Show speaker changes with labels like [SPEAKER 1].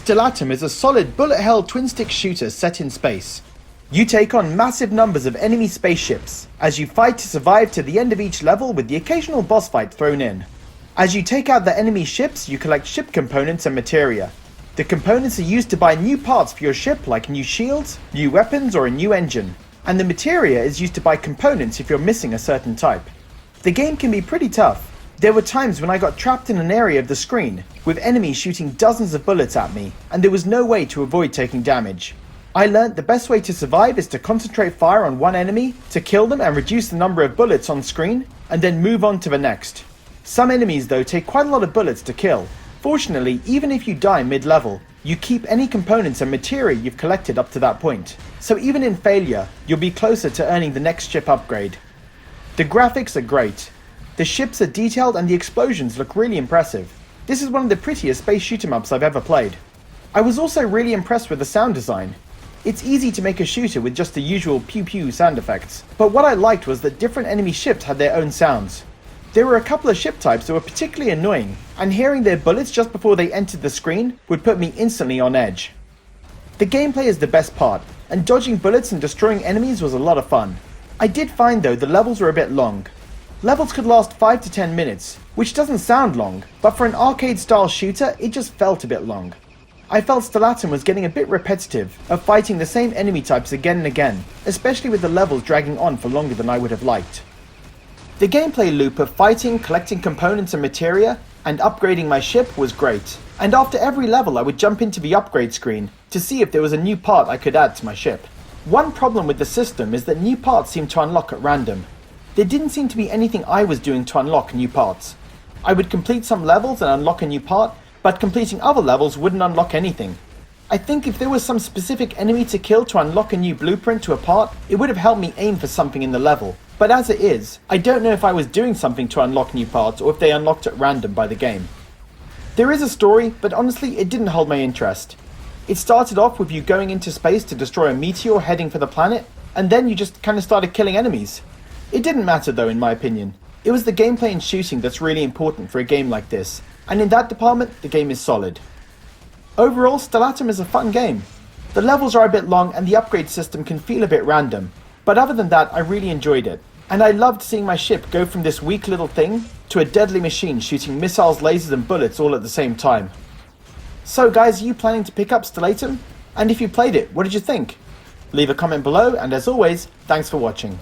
[SPEAKER 1] Stellatum is a solid bullet-hell twin-stick shooter set in space. You take on massive numbers of enemy spaceships, as you fight to survive to the end of each level with the occasional boss fight thrown in. As you take out the enemy ships, you collect ship components and materia. The components are used to buy new parts for your ship like new shields, new weapons or a new engine, and the materia is used to buy components if you're missing a certain type. The game can be pretty tough. There were times when I got trapped in an area of the screen, with enemies shooting dozens of bullets at me, and there was no way to avoid taking damage. I learnt the best way to survive is to concentrate fire on one enemy, to kill them and reduce the number of bullets on screen, and then move on to the next. Some enemies though take quite a lot of bullets to kill. Fortunately, even if you die mid-level, you keep any components and materia you've collected up to that point. So even in failure, you'll be closer to earning the next ship upgrade. The graphics are great. The ships are detailed and the explosions look really impressive. This is one of the prettiest space shooter maps I've ever played. I was also really impressed with the sound design. It's easy to make a shooter with just the usual pew pew sound effects, but what I liked was that different enemy ships had their own sounds. There were a couple of ship types that were particularly annoying, and hearing their bullets just before they entered the screen would put me instantly on edge. The gameplay is the best part, and dodging bullets and destroying enemies was a lot of fun. I did find though the levels were a bit long. Levels could last 5 to 10 minutes, which doesn't sound long, but for an arcade style shooter it just felt a bit long. I felt Stellatum was getting a bit repetitive of fighting the same enemy types again and again, especially with the levels dragging on for longer than I would have liked. The gameplay loop of fighting, collecting components and materia, and upgrading my ship was great, and after every level I would jump into the upgrade screen to see if there was a new part I could add to my ship. One problem with the system is that new parts seem to unlock at random. There didn't seem to be anything I was doing to unlock new parts. I would complete some levels and unlock a new part, but completing other levels wouldn't unlock anything. I think if there was some specific enemy to kill to unlock a new blueprint to a part, it would have helped me aim for something in the level. But as it is, I don't know if I was doing something to unlock new parts or if they unlocked at random by the game. There is a story, but honestly it didn't hold my interest. It started off with you going into space to destroy a meteor heading for the planet, and then you just kind of started killing enemies. It didn't matter though in my opinion. It was the gameplay and shooting that's really important for a game like this, and in that department the game is solid. Overall, Stellatum is a fun game. The levels are a bit long and the upgrade system can feel a bit random, but other than that I really enjoyed it. And I loved seeing my ship go from this weak little thing to a deadly machine shooting missiles, lasers and bullets all at the same time. So guys, are you planning to pick up Stellatum? And if you played it, what did you think? Leave a comment below, and as always, thanks for watching.